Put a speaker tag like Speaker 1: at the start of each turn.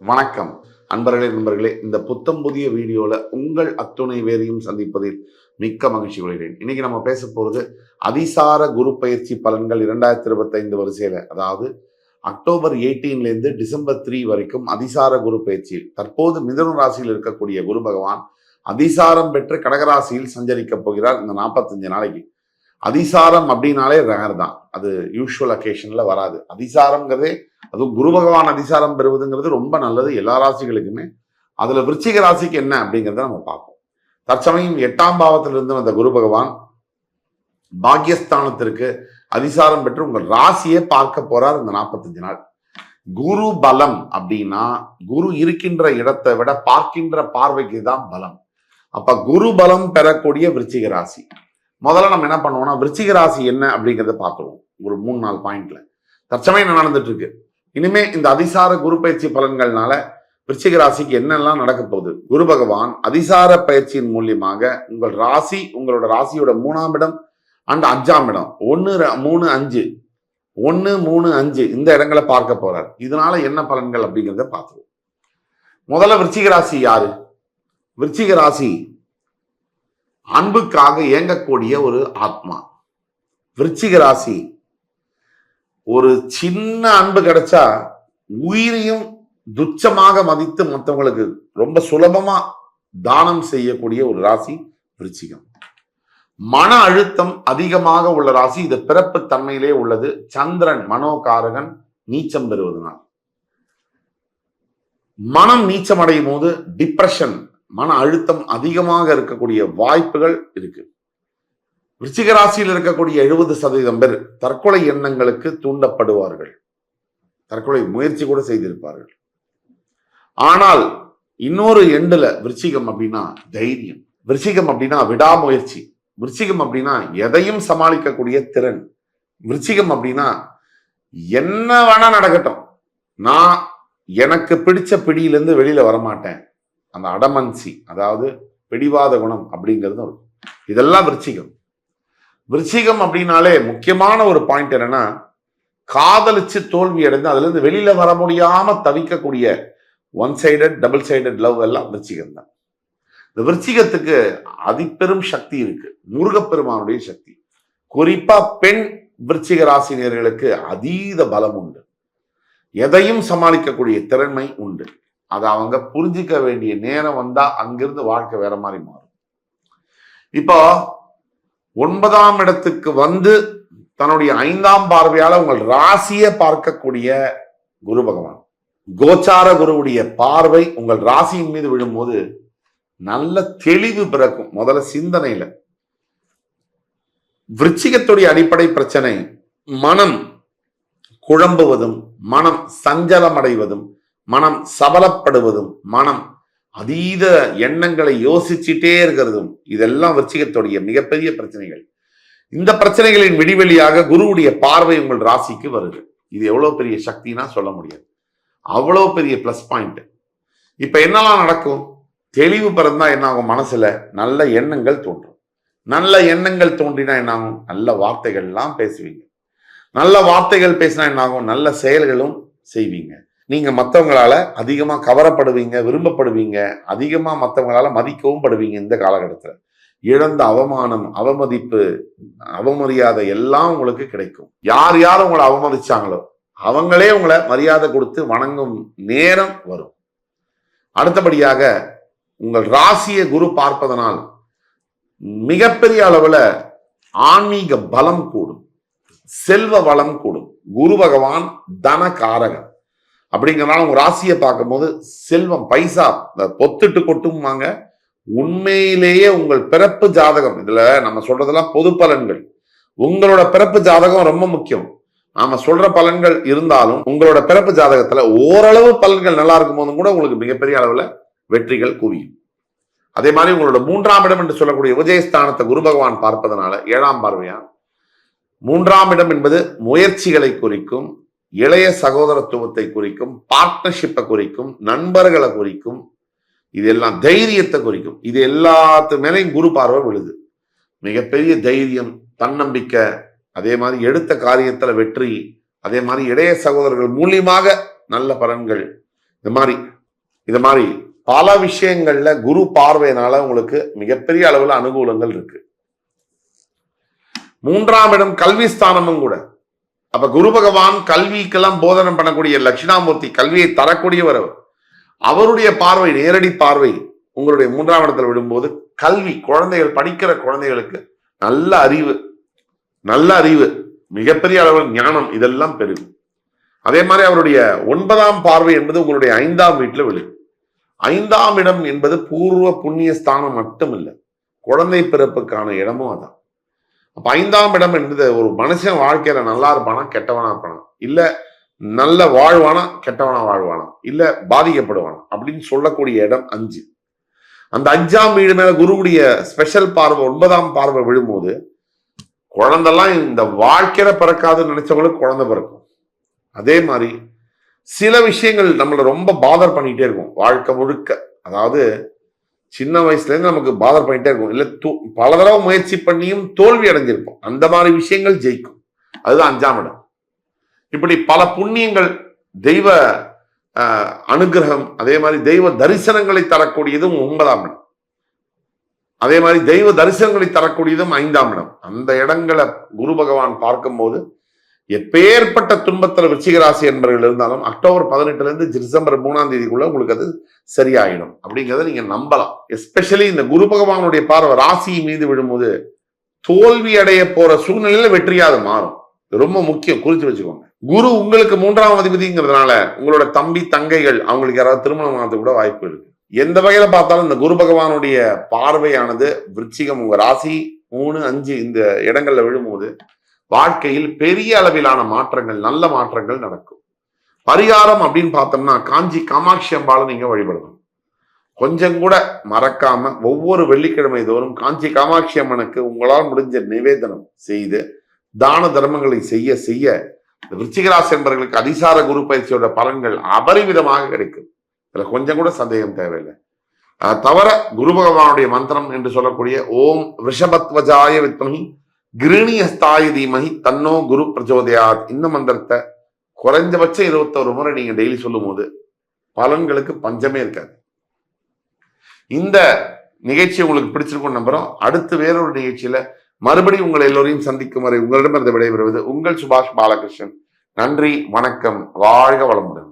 Speaker 1: வணக்கம் நண்பர்களே, இந்த புத்தம் புதிய வீடியோல உங்கள் அத்துணை வேரையும் சந்திப்பதில் மிக்க மகிழ்ச்சி கொள்கிறேன். இன்னைக்கு நம்ம பேச போறது அதிசார குரு பயிற்சி பலன்கள் 2025 வரிசையில, அதாவது அக்டோபர் 18 இருந்து டிசம்பர் 3 வரைக்கும் அதிசார குரு பயிற்சியில் தற்போது மிதுன ராசியில் இருக்கக்கூடிய குரு பகவான் அதிசாரம் பெற்று கடகராசியில் சஞ்சரிக்க போகிறார். இந்த 45 நாளைக்கு அதிசாரம் அப்படின்னாலே ரேர் தான், அது யூஷுவல் அக்கேஷன்ல வராது. அதிசாரம்ங்கிறதே, அதுவும் குரு பகவான் அதிசாரம் பெறுவதுங்கிறது ரொம்ப நல்லது எல்லா ராசிகளுக்குமே. அதுல விருச்சிக ராசிக்கு என்ன அப்படிங்கிறத நம்ம பார்ப்போம். தற்சமயம் 8ஆம் பாவத்திலிருந்து வந்த குரு பகவான் பாக்கியஸ்தானத்திற்கு அதிசாரம் பெற்று உங்கள் ராசியை பார்க்க போறார் இந்த 45 நாள். குரு பலம் அப்படின்னா குரு இருக்கின்ற இடத்தை விட பார்க்கின்ற பார்வைக்கு தான் பலம். அப்ப குரு பலம் பெறக்கூடிய விருச்சிக ராசி. முதல்ல நம்ம என்ன பண்ணுவோம்னா, விருச்சிக ராசி என்ன அப்படிங்கிறத பார்த்துருவோம் ஒரு 3-4 பாயிண்ட்ல. தற்சமயம் என்ன நடந்துட்டு இருக்கு, இனிமே இந்த அதிசார குரு பயிற்சி பலன்கள்னால விருச்சிக ராசிக்கு என்னெல்லாம் நடக்க போகுது. குரு பகவான் அதிசார பயிற்சியின் மூலியமாக உங்கள் ராசி, உங்களோட ராசியோட 3ஆம் இடம் அண்ட் 5ஆம் இடம் 1, 3, 5 இந்த இடங்களை பார்க்க போறார். இதனால என்ன பலன்கள் அப்படிங்கிறத பார்த்துருவோம். முதல்ல விருச்சிக ராசி யாரு? விருச்சிக ராசி அன்புக்காக இயங்கக்கூடிய ஒரு ஆத்மா. விருச்சிக ராசி ஒரு சின்ன அன்பு கிடைச்சா உயிரையும் துச்சமாக மதித்து மற்றவங்களுக்கு ரொம்ப சுலபமா தானம் செய்யக்கூடிய ஒரு ராசி விருச்சிகம். மன அழுத்தம் அதிகமாக உள்ள ராசி. இது பிறப்பு தன்மையிலே உள்ளது. சந்திரன் மனோகாரகன் நீச்சம் பெறுவதனால் மனம் நீச்சம் அடையும் போது டிப்ரெஷன், மன அழுத்தம் அதிகமாக இருக்கக்கூடிய வாய்ப்புகள் இருக்கு. விருச்சிக ராசியில் இருக்கக்கூடிய 70% பேர் தற்கொலை எண்ணங்களுக்கு தூண்டப்படுவார்கள். தற்கொலை முயற்சி கூட செய்திருப்பார்கள். ஆனால் இன்னொரு எண்டுல விருச்சிகம் அப்படின்னா தைரியம், விருச்சிகம் அப்படின்னா விடாமுயற்சி, விருச்சிகம் அப்படின்னா எதையும் சமாளிக்கக்கூடிய திறன், விருச்சிகம் அப்படின்னா என்ன வேணா நடக்கட்டும், நான் எனக்கு பிடிச்ச பிடியிலிருந்து வெளியில வரமாட்டேன், அந்த அடமன்சி, அதாவது பிடிவாத குணம் அப்படிங்கிறது. இதெல்லாம் விருச்சிகம். விருச்சிகம் அப்படின்னாலே முக்கியமான ஒரு பாயிண்ட் என்னன்னா, காதலிச்சு தோல்வி அடைந்து அதுல இருந்து வெளியில வர முடியாம தவிக்கக்கூடிய one sided double sided love எல்லாம் விருச்சிகம் தான். இந்த விருச்சிகத்துக்கு அதிபெரும் சக்தி இருக்கு, முருகப்பெருமானுடைய சக்தி. குறிப்பா பெண் விருச்சிக ராசினியர்களுக்கு அதீத பலம் உண்டு, எதையும் சமாளிக்கக்கூடிய திறமை உண்டு. அதை அவங்க புரிஞ்சிக்க வேண்டிய நேரம் வந்தா அங்கிருந்து வாழ்க்கை வேற மாதிரி மாறும். இப்போ 9ஆம் இடத்துக்கு வந்து தன்னுடைய 5ஆம் பார்வையால உங்கள் ராசியை பார்க்கக்கூடிய குரு பகவான், கோச்சார குருவுடைய பார்வை உங்கள் ராசியின் மீது விழும்போது நல்ல தெளிவு பிறக்கும். முதல்ல சிந்தனையில விருச்சிகத்துடைய அடிப்படை பிரச்சனை மனம் குழம்புவதும், மனம் சஞ்சலம் அடைவதும், மனம் சபலப்படுவதும், மனம் அதீத எண்ணங்களை யோசிச்சுட்டே இருக்கிறதும், இதெல்லாம் விருச்சிகத்துடைய மிகப்பெரிய பிரச்சனைகள். இந்த பிரச்சனைகளின் விடிவெளியாக குருவுடைய பார்வை உங்கள் ராசிக்கு வருது. இது எவ்வளவு பெரிய சக்தினா சொல்ல முடியாது, அவ்வளவு பெரிய பிளஸ் பாயிண்ட். இப்ப என்னெல்லாம் நடக்கும்? தெளிவு பிறந்தா என்ன ஆகும்? மனசுல நல்ல எண்ணங்கள் தோன்றும். நல்ல எண்ணங்கள் தோன்றினா என்ன ஆகும்? நல்ல வார்த்தைகள் எல்லாம் பேசுவீங்க. நல்ல வார்த்தைகள் பேசினா என்ன ஆகும்? நல்ல செயல்களும் செய்வீங்க. நீங்க மற்றவங்களால அதிகமா கவரப்படுவீங்க, விரும்பப்படுவீங்க, அதிகமா மற்றவங்களால மதிக்கவும் படுவீங்க. இந்த காலகட்டத்தில் இழந்த அவமானம், அவமதிப்பு, அவமரியாதை எல்லாம் உங்களுக்கு கிடைக்கும். யார் யார் உங்களை அவமதிச்சாங்களோ அவங்களே உங்களை மரியாதை கொடுத்து வணங்கும் நேரம் வரும். அடுத்தபடியாக உங்கள் ராசியை குரு பார்ப்பதனால் மிகப்பெரிய அளவுல ஆன்மீக பலம் கூடும், செல்வ வளம் கூடும். குரு பகவான் தன காரகன் அப்படிங்கிறனால உங்க ராசியை பார்க்கும் போது செல்வம், பைசா பொத்துட்டு கொட்டுமாங்க. உண்மையிலேயே உங்கள் பிறப்பு ஜாதகம், இதுல நம்ம சொல்றதெல்லாம் பொது பலன்கள், உங்களோட பிறப்பு ஜாதகம் ரொம்ப முக்கியம். நாம சொல்ற பலன்கள் இருந்தாலும் உங்களோட பிறப்பு ஜாதகத்துல ஓரளவு பலன்கள் நல்லா இருக்கும் போதும் கூட உங்களுக்கு மிகப்பெரிய அளவுல வெற்றிகள் குவியும். அதே மாதிரி உங்களோட 3ஆம் இடம் என்று சொல்லக்கூடிய விஜயஸ்தானத்தை குரு பகவான் பார்ப்பதனால 7ஆம் பார்வையா, 3ஆம் இடம் என்பது முயற்சிகளை குறிக்கும், இளைய சகோதரத்துவத்தை குறிக்கும், பார்ட்னர்ஷிப்பை குறிக்கும், நண்பர்களை குறிக்கும், இதெல்லாம் தைரியத்தை குறிக்கும். இது எல்லாத்து மேலையும் குரு பார்வை விழுது. மிகப்பெரிய தைரியம், தன்னம்பிக்கை, அதே மாதிரி எடுத்த காரியத்துல வெற்றி, அதே மாதிரி இளைய சகோதரர்கள் மூலியமாக நல்ல பலன்கள், இது மாதிரி பல விஷயங்கள்ல குரு பார்வையினால உங்களுக்கு மிகப்பெரிய அளவுல அனுகூலங்கள் இருக்கு. 3ஆம் இடம் கல்வி ஸ்தானமும் கூட. அப்ப குரு பகவான் கல்விக்கெல்லாம் போதனம் பண்ணக்கூடிய தட்சிணாமூர்த்தி, கல்வியை தரக்கூடியவர். அவருடைய பார்வை, நேரடி பார்வை உங்களுடைய 3ஆம் இடத்துல விடும்போது கல்வி, குழந்தைகள் படிக்கிற குழந்தைகளுக்கு நல்ல அறிவு, மிகப்பெரிய அளவில் ஞானம், இதெல்லாம் பெருகும். அதே மாதிரி அவருடைய 9ஆம் பார்வை என்பது உங்களுடைய 5ஆம் வீட்டுல விழும். 5ஆம் இடம் என்பது பூர்வ புண்ணிய ஸ்தானம் மட்டும் இல்லை, குழந்தை பிறப்புக்கான இடமும் அதான். அப்ப 5ஆம் இடம் என்பது ஒரு மனுஷன் வாழ்க்கையில நல்லா இருப்பானா கெட்டவனா இருப்பானா, இல்ல நல்ல வாழ்வானா கெட்டவனா வாழ்வானா, இல்ல பாதிக்கப்படுவானா அப்படின்னு சொல்லக்கூடிய இடம் 5. அந்த 5ஆம் வீடு மேல குருவுடைய ஸ்பெஷல் பார்வை 9ஆம் பார்வை விழும்போது குழந்தைலாம் இந்த வாழ்க்கையில பிறக்காதுன்னு நினைச்சவங்களுக்கு குழந்தை பிறக்கும். அதே மாதிரி சில விஷயங்கள் நம்மள ரொம்ப பாதர் பண்ணிட்டே இருக்கும் வாழ்க்கை முழுக்க. அதாவது சின்ன வயசுல இருந்து நமக்கு பாதர் பண்ணிட்டே இருக்கும், இல்ல பல தடவை முயற்சி பண்ணியும் தோல்வி அடைஞ்சிருப்போம். அந்த மாதிரி விஷயங்கள் ஜெயிக்கும். அதுதான் 5ஆம் இடம். இப்படி பல புண்ணியங்கள், தெய்வ அனுகிரகம், அதே மாதிரி தெய்வ தரிசனங்களை தரக்கூடியதும் 9ஆம் இடம். அதே மாதிரி தெய்வ தரிசனங்களை தரக்கூடியதும் 5ஆம் இடம். அந்த இடங்களை குரு பகவான் பார்க்கும்போது எப்பேற்பட்ட துன்பத்தில் விருச்சிக ராசி என்பவர்கள் இருந்தாலும் அக்டோபர் 18 இருந்து டிசம்பர் 3ஆம் தேதிக்குள்ள உங்களுக்கு அது சரியாயிடும் அப்படிங்கிறத நீங்க நம்பலாம். எஸ்பெஷலி இந்த குரு பகவானுடைய பார்வை ராசி மீது விழும்போது தோல்வி அடைய போற சூழ்நிலையில வெற்றியாக மாறும். ரொம்ப முக்கியம், குறிச்சு வச்சுக்கோங்க. குரு உங்களுக்கு 3ஆம் அதிபதிங்கிறதுனால உங்களோட தம்பி தங்கைகள் அவங்களுக்கு யாராவது திருமணம் ஆகிறது கூட வாய்ப்பு இருக்கு. எந்த வகையில பார்த்தாலும் இந்த குரு பகவானுடைய பார்வையானது விருச்சிகம் உங்க ராசி 3, 5 இந்த இடங்கள்ல விழும்போது வாழ்க்கையில் பெரிய அளவிலான மாற்றங்கள், நல்ல மாற்றங்கள் நடக்கும். பரிகாரம் அப்படின்னு பார்த்தோம்னா காஞ்சி காமாட்சி அம்பாளை நீங்க வழிபடணும். கொஞ்சம் கூட மறக்காம ஒவ்வொரு வெள்ளிக்கிழமை தோறும் காஞ்சி காமாட்சி அம்மனுக்கு உங்களால் முடிஞ்ச நிவேதனம் செய்து தான தர்மங்களை செய்ய செய்ய விருச்சிகராசி என்பவர்களுக்கு அதிசார குரு பயிற்சியோட பலன்கள் அபரிவிதமாக கிடைக்கும். இதுல கொஞ்சம் கூட சந்தேகம் தேவையில்லை. தவிர குரு பகவானுடைய மந்திரம் என்று சொல்லக்கூடிய ஓம் ரிஷபத்வஜாய வித்மஹி கிருணியஸ்தாய தீமஹி தன்னோ குரு பிரச்சோதயாத், இந்த மந்திரத்தை குறைஞ்சபட்சம் 21 முறை நீங்க டெய்லி சொல்லும் போது பலன்களுக்கு பஞ்சமே இருக்காது. இந்த நிகழ்ச்சி உங்களுக்கு பிடிச்சிருக்கும் நம்புறோம். அடுத்து வேறொரு நிகழ்ச்சியில மறுபடியும் உங்கள் எல்லோரையும் சந்திக்கும் வரை உங்களிடமிருந்து விடைபெறுவது உங்கள் சுபாஷ் பாலகிருஷ்ணன். நன்றி, வணக்கம், வாழ்க வளமுடன்.